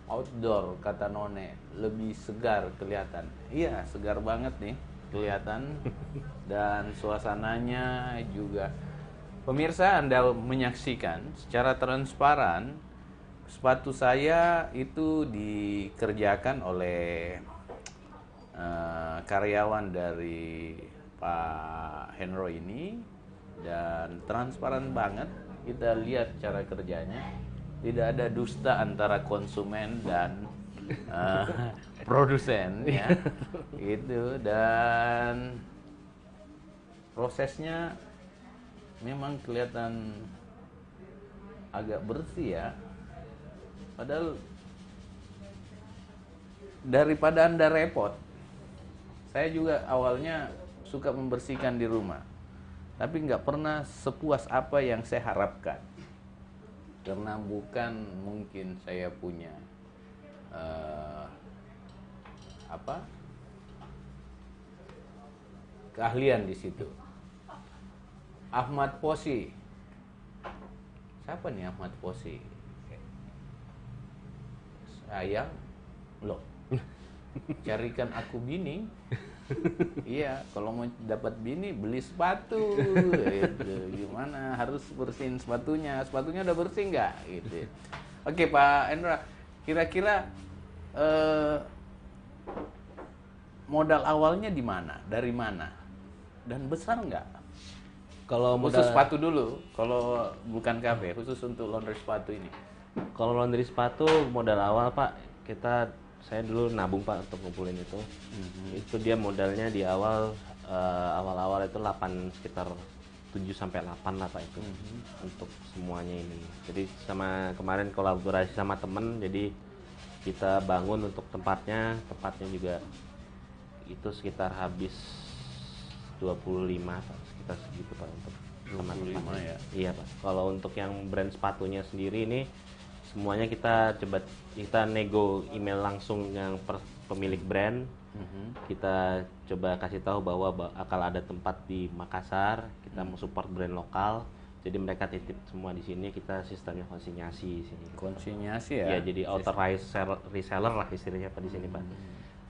outdoor kata None, lebih segar kelihatan. Iya, segar banget nih kelihatan dan suasananya juga. Pemirsa, Anda menyaksikan secara transparan sepatu saya itu dikerjakan oleh karyawan dari Pak Henro ini, dan transparan banget kita lihat cara kerjanya, tidak ada dusta antara konsumen dan produsen ya gitu, dan prosesnya memang kelihatan agak bersih ya, padahal daripada Anda repot. Saya juga awalnya suka membersihkan di rumah, tapi nggak pernah sepuas apa yang saya harapkan, karena bukan mungkin saya punya keahlian di situ. Ahmad Posi, siapa nih Ahmad Posi? Sayang loh, carikan aku bini. Iya, kalau mau dapat bini beli sepatu gitu. Gimana, harus bersihin sepatunya udah bersih nggak gitu. Oke Pak Endra, kira-kira modal awalnya di mana, dari mana, dan besar nggak? Kalau Khusus sepatu dulu, kalau bukan kafe, khusus untuk laundry sepatu ini. Kalau laundry sepatu modal awal Pak, saya dulu nabung Pak untuk ngumpulin itu. Itu dia modalnya di awal itu sekitar 7 sampai 8 lah Pak itu. Untuk semuanya ini. Jadi kemarin kolaborasi sama temen, jadi kita bangun untuk tempatnya juga itu sekitar habis 25 Pak, sekitar segitu Pak untuk 25 ya. Iya Pak. Kalau untuk yang brand sepatunya sendiri ini semuanya kita nego email langsung yang pemilik brand. Kita coba kasih tahu bahwa akan ada tempat di Makassar, kita mau support brand lokal. Jadi mereka titip semua di sini, kita sistemnya konsinyasi di sini. Konsinyasi ya? Ya, jadi authorized reseller lah istilahnya Pak di sini Pak.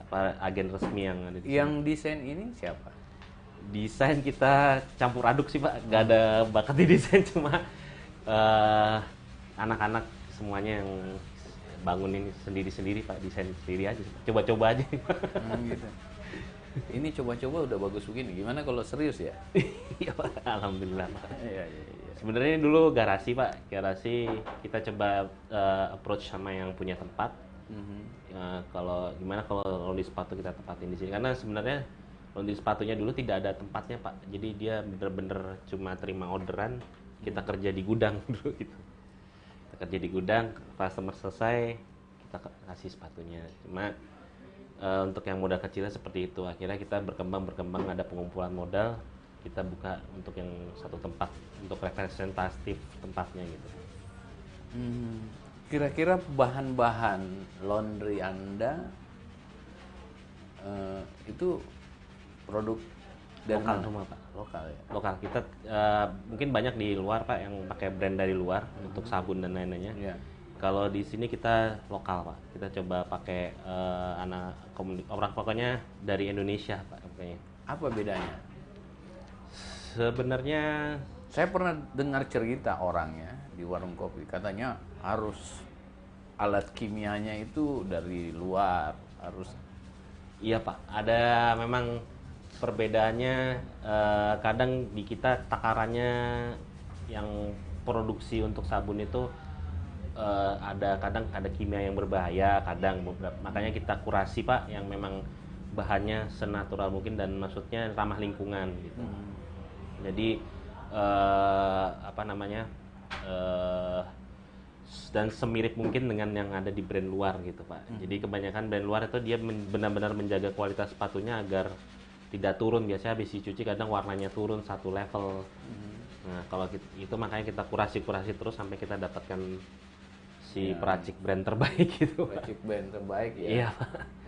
Apa agen resmi yang ada di sini. Yang desain ini siapa? Desain kita campur aduk sih Pak, nggak ada bakat di desain, cuma anak-anak semuanya yang bangunin sendiri-sendiri Pak, desain sendiri aja, coba-coba aja. Gitu. Ini coba-coba udah bagus begini, gimana kalau serius ya? Iya Pak, alhamdulillah Pak. Iya. Sebenarnya dulu garasi Pak, garasi kita coba approach sama yang punya tempat. Kalau gimana kalau laundry sepatu kita tempatin di sini, karena sebenarnya laundry sepatunya dulu tidak ada tempatnya Pak, jadi dia bener-bener cuma terima orderan, kita kerja di gudang dulu gitu. Kita kerja di gudang, customer selesai kita kasih sepatunya. Cuma untuk yang modal kecilnya seperti itu, akhirnya kita berkembang ada pengumpulan modal, kita buka untuk yang satu tempat untuk representatif tempatnya gitu. Kira-kira bahan-bahan laundry Anda itu produk dari Lokal mana? semua Pak. Lokal ya. Lokal kita mungkin banyak di luar Pak yang pakai brand dari luar untuk sabun dan lain-lainnya. Iya. Kalau di sini kita lokal Pak, kita coba pakai orang pokoknya dari Indonesia Pak pokoknya. Apa bedanya? Sebenarnya Saya pernah dengar cerita orangnya di warung kopi, katanya harus alat kimianya itu dari luar, harus. iya Pak, ada memang perbedaannya. Kadang di kita takarannya yang produksi untuk sabun itu kadang ada kimia yang berbahaya, kadang makanya kita kurasi Pak yang memang bahannya senatural mungkin dan maksudnya ramah lingkungan gitu. Jadi dan semirip mungkin dengan yang ada di brand luar gitu Pak. Jadi kebanyakan brand luar itu dia benar-benar menjaga kualitas sepatunya agar tidak turun. Biasanya habis dicuci kadang warnanya turun satu level. Nah kalau itu makanya kita kurasi terus sampai kita dapatkan si peracik brand terbaik gitu Pak. Peracik brand terbaik ya. Iya Pak.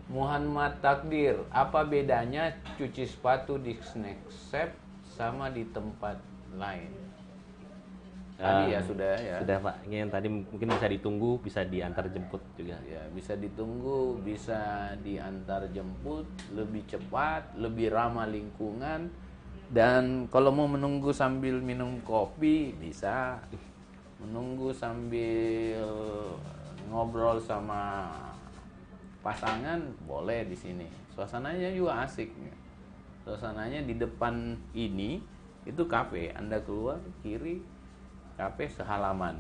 Muhammad Takdir, apa bedanya cuci sepatu di snack shop sama di tempat lain? Tadi ya sudah ya. Sudah Pak. Ini yang tadi mungkin bisa ditunggu, bisa diantar jemput juga. Ya, bisa ditunggu, bisa diantar jemput, lebih cepat, lebih ramah lingkungan. Dan kalau mau menunggu sambil minum kopi, bisa. Menunggu sambil ngobrol sama pasangan, boleh di sini. Suasananya juga asik. Suasananya di depan ini, itu kafe. Anda keluar, kiri, kafe sehalaman.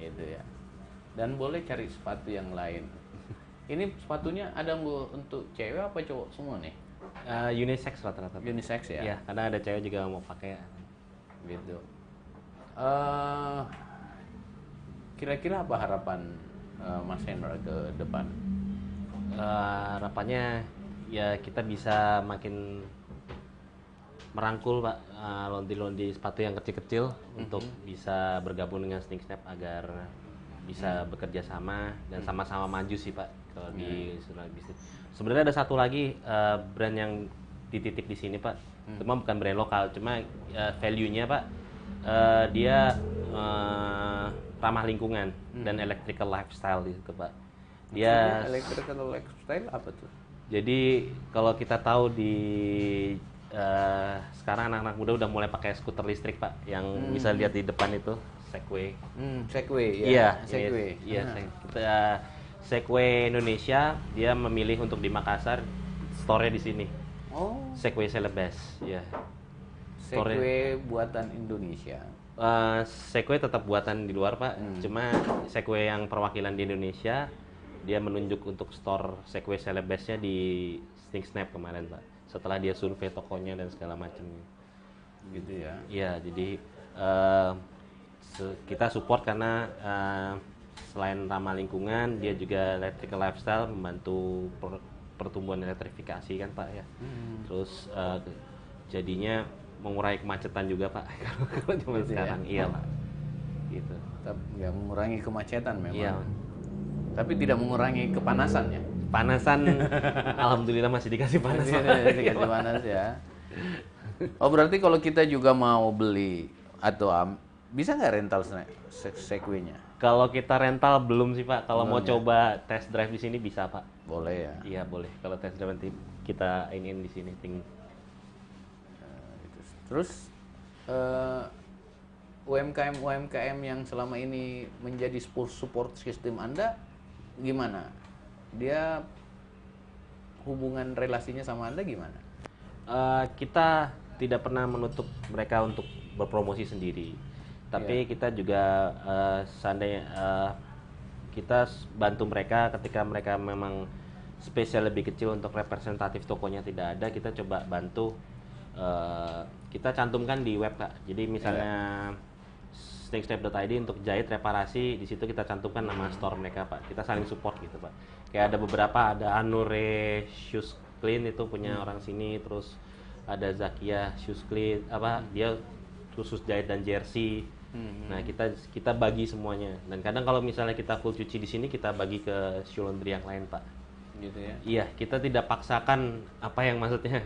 Itu ya. Dan boleh cari sepatu yang lain. Ini sepatunya ada untuk cewek apa cowok semua nih? Unisex rata-rata Pak. Unisex ya? Iya, karena ada cewek juga mau pakai. Gitu. Kira-kira apa harapan Mas Hendra ke depan? Harapannya ya kita bisa makin merangkul Pak laundry sepatu yang kecil-kecil untuk bisa bergabung dengan Sneak Snap agar bisa bekerja sama dan sama-sama maju sih Pak kalau di surat bisnis. Sebenarnya ada satu lagi brand yang dititip di sini Pak. Cuma bukan brand lokal, cuma value-nya Pak dia ramah lingkungan dan electrical lifestyle gitu Pak. Dia Electrical lifestyle apa tuh? jadi kalau kita tahu di sekarang anak-anak muda udah mulai pakai skuter listrik Pak, yang bisa lihat di depan itu Segway. Segway ya. Iya, Segway. Iya, Segway Indonesia dia memilih untuk di Makassar, store-nya di sini. Oh, Segway Celebes, ya. Segway buatan Indonesia. Segway tetap buatan di luar Pak, cuma Segway yang perwakilan di Indonesia dia menunjuk untuk store Segway Celebesnya di Sneak Snap kemarin Pak. Setelah dia survei tokonya dan segala macamnya. Gitu ya. Iya, jadi kita support karena selain ramah lingkungan, dia juga electrical lifestyle, membantu pertumbuhan elektrifikasi kan Pak ya. Terus jadinya mengurangi kemacetan juga Pak kalau zaman Gitu sekarang. ya? Iya Pak. Gitu. Ya, mengurangi kemacetan memang. Iya. Tapi tidak mengurangi kepanasan ya. Panasan, alhamdulillah masih dikasih panas. Dikasih panas ya. Oh berarti kalau kita juga mau beli atau bisa nggak rental Segway-nya? Kalau kita rental belum sih Pak. Kalau mau coba test drive di sini bisa Pak. Boleh ya. Iya boleh. Kalau test drive nanti kita ingin di sini. Terus UMKM yang selama ini menjadi support system Anda gimana? Dia hubungan relasinya sama Anda gimana? Kita tidak pernah menutup mereka untuk berpromosi sendiri. Tapi kita juga seandainya kita bantu mereka ketika mereka memang spesial lebih kecil untuk representatif tokonya tidak ada, kita coba bantu. Kita cantumkan di web, Kak. Jadi misalnya snakestep.id untuk jahit reparasi, di situ kita cantumkan nama store mereka, Pak. Kita saling support gitu, Pak. Kayak ada beberapa, ada Anure Shoes Clean itu punya orang sini, terus ada Zakia Shoes Clean, dia khusus jahit dan jersey. Nah, kita bagi semuanya. Dan kadang kalau misalnya kita full cuci di sini, kita bagi ke shoe laundry yang lain, Pak. Gitu ya. Iya, kita tidak paksakan apa yang maksudnya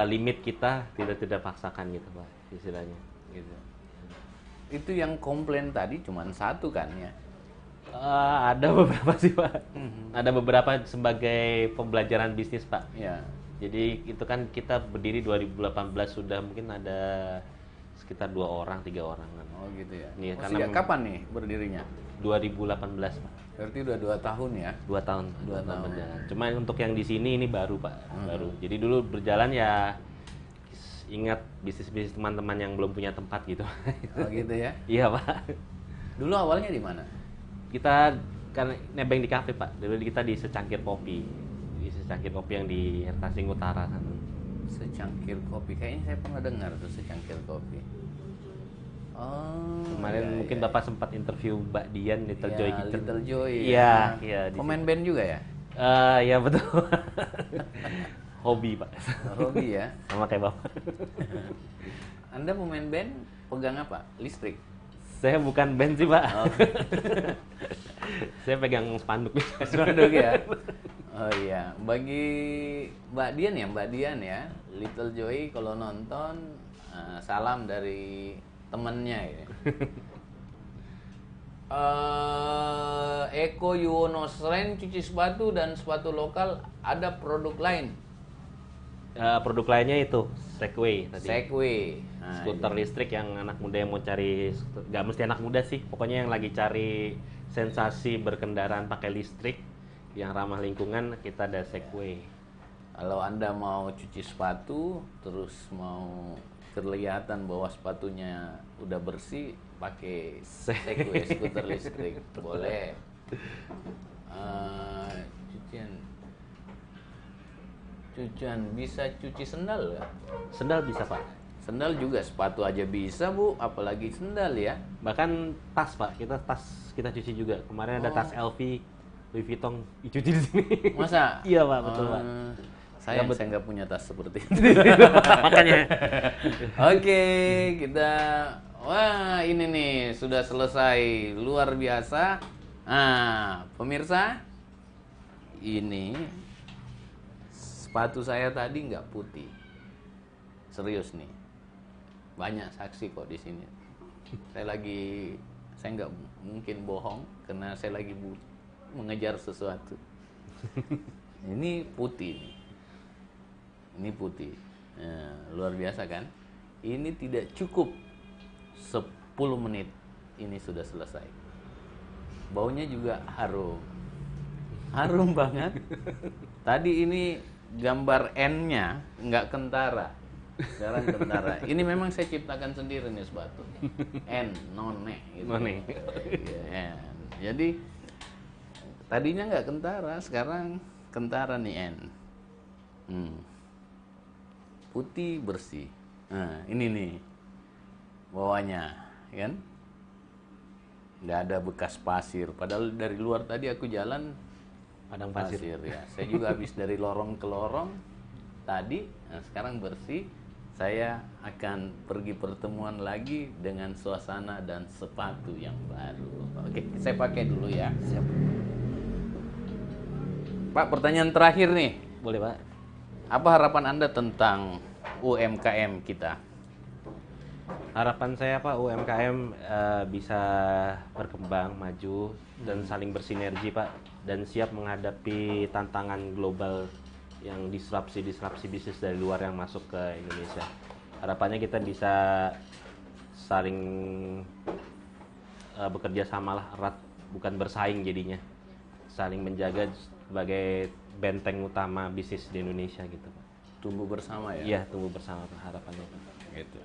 limit kita tidak paksakan gitu, Pak, istilahnya. Gitu. Itu yang komplain tadi cuma satu kan ya? Ada beberapa sih, Pak. Ada beberapa sebagai pembelajaran bisnis, Pak. Ya. Jadi itu kan kita berdiri 2018, sudah mungkin ada sekitar 2 orang, 3 orang. Oh gitu ya. Iya, Oh, karena sejak kapan nih berdirinya? 2018, Pak. Berarti udah 2 tahun ya? 2 tahun. 2 tahun. berjalan. Cuma untuk yang di sini ini baru, Pak. Baru. Jadi dulu berjalan ya ingat bisnis-bisnis teman-teman yang belum punya tempat gitu. Oh gitu ya? Iya, Pak. Dulu awalnya di mana? Kita kan nebeng di kafe, Pak. Dulu kita di Secangkir Kopi. Di Secangkir Kopi yang di Tasing Utara kan. Secangkir kopi, kayaknya saya pernah dengar tuh secangkir kopi. Oh, Kemarin iya, mungkin iya. Bapak sempat interview Mbak Dian Little Ya, Joy gitu. Little Joy. Iya, ya. iya. di Pemain situ. band juga ya? Ya betul. Hobi, Pak. Hobi ya. Sama kayak Bapak. Anda pemain band pegang apa? Listrik. Saya bukan band sih, Pak. Oh. Saya pegang spanduk. Spanduk ya. Oh iya, bagi Mbak Dian ya, Little Joy kalau nonton salam dari temennya ya. Eko Yuwono, selain cuci sepatu dan sepatu lokal, ada produk lain. Produk lainnya itu Segway tadi. Segway. Nah, Skuter listrik yang anak muda yang mau cari, nggak mesti anak muda sih, pokoknya yang lagi cari sensasi berkendaraan pakai listrik yang ramah lingkungan, kita ada Segway. kalau Anda mau cuci sepatu, terus mau kelihatan bahwa sepatunya udah bersih, pakai Segway skuter listrik boleh. Cucian bisa cuci sendal ya? Sendal bisa, Pak. Sendal juga, sepatu aja bisa Bu, apalagi sendal ya. Bahkan tas, Pak, kita cuci juga. Kemarin ada tas LV, Louis Vuitton dicuci di sini. Masa? Iya, Pak, betul, Pak. Sayang saya nggak punya tas seperti itu. Makanya. Oke, kita wah ini nih sudah selesai, luar biasa. Nah, pemirsa, ini sepatu saya tadi nggak putih. Serius nih, banyak saksi kok di sini. Saya nggak mungkin bohong karena saya lagi mengejar sesuatu. Ini putih nih. Ini putih. Nah, luar biasa kan? Ini tidak cukup 10 menit. Ini sudah selesai. Baunya juga harum. Harum banget. Tadi ini gambar N-nya nggak kentara. Sekarang kentara. Ini memang saya ciptakan sendiri nih sepatu. N, none gitu. None. Ya, jadi tadinya nggak kentara, sekarang kentara nih N. Putih bersih. Nah, ini nih bawahnya, kan? Nggak ada bekas pasir. Padahal dari luar tadi aku jalan Padang pasir. ya. Saya juga habis dari lorong ke lorong tadi. Nah, sekarang bersih. Saya akan pergi pertemuan lagi dengan suasana dan sepatu yang baru. Oke, saya pakai dulu ya. Siap. Pak, pertanyaan terakhir nih. Boleh, Pak. Apa harapan Anda tentang UMKM kita? Harapan saya, Pak, UMKM bisa berkembang, maju, dan saling bersinergi, Pak, dan siap menghadapi tantangan global yang disrupsi bisnis dari luar yang masuk ke Indonesia. Harapannya kita bisa saling bekerja samalah erat, bukan bersaing jadinya. Saling menjaga sebagai benteng utama bisnis di Indonesia gitu, Pak. tumbuh bersama ya. Iya, tumbuh bersama harapannya Pak. Gitu.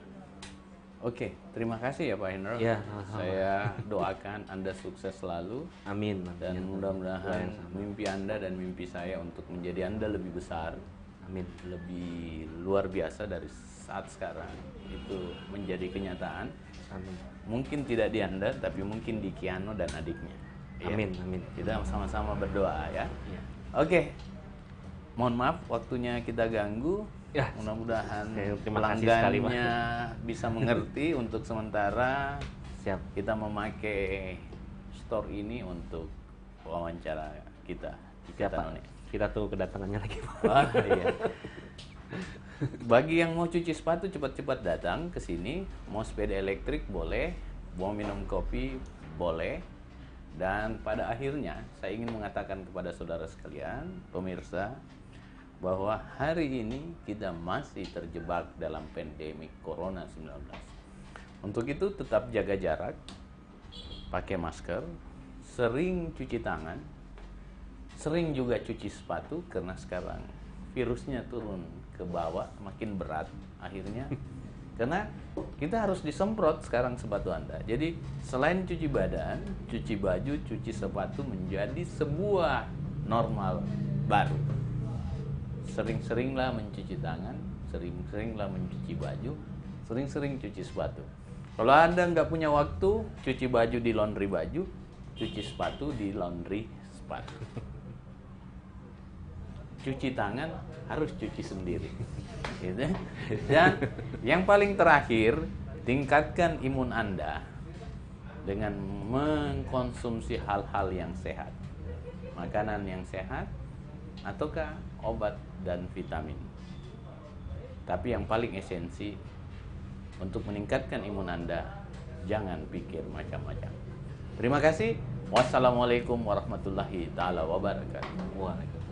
Oke, terima kasih ya Pak Hendro. Iya, sama-sama. Saya doakan Anda sukses selalu Amin. dan Amin. mudah-mudahan Doa yang sama. mimpi Anda dan mimpi saya untuk menjadi Anda lebih besar, Amin. lebih luar biasa dari saat sekarang itu menjadi kenyataan. Amin. Mungkin tidak di Anda, tapi mungkin di Kiano dan adiknya. Ya. Amin. Amin. Kita sama-sama berdoa ya. Iya. Oke. Mohon maaf waktunya kita ganggu. Ya. Mudah-mudahan Terima kasih sekali, Pak. pelanggannya bisa mengerti untuk sementara Siap. kita memakai store ini untuk wawancara kita di Siap, Pak. Katanone. Kita tunggu kedatangannya lagi, Pak. Wah, iya. Bagi yang mau cuci sepatu cepat-cepat datang ke sini, mau sepeda elektrik boleh, mau minum kopi boleh. Dan pada akhirnya saya ingin mengatakan kepada saudara sekalian, pemirsa, bahwa hari ini kita masih terjebak dalam pandemi Corona 19. Untuk itu tetap jaga jarak, pakai masker, sering cuci tangan, sering juga cuci sepatu karena sekarang virusnya turun ke bawah, makin berat akhirnya. Karena kita harus disemprot sekarang sepatu Anda. Jadi selain cuci badan, cuci baju, cuci sepatu menjadi sebuah normal baru. Sering-seringlah mencuci tangan, sering-seringlah mencuci baju, sering-sering cuci sepatu. Kalau Anda nggak punya waktu, cuci baju di laundry baju, cuci sepatu di laundry sepatu. Cuci tangan harus cuci sendiri. Gitu. Dan yang paling terakhir, tingkatkan imun Anda dengan mengkonsumsi hal-hal yang sehat. Makanan yang sehat, ataukah obat dan vitamin. Tapi yang paling esensi untuk meningkatkan imun Anda, jangan pikir macam-macam. Terima kasih. Wassalamualaikum warahmatullahi taala wabarakatuh. Waalaikumsalam.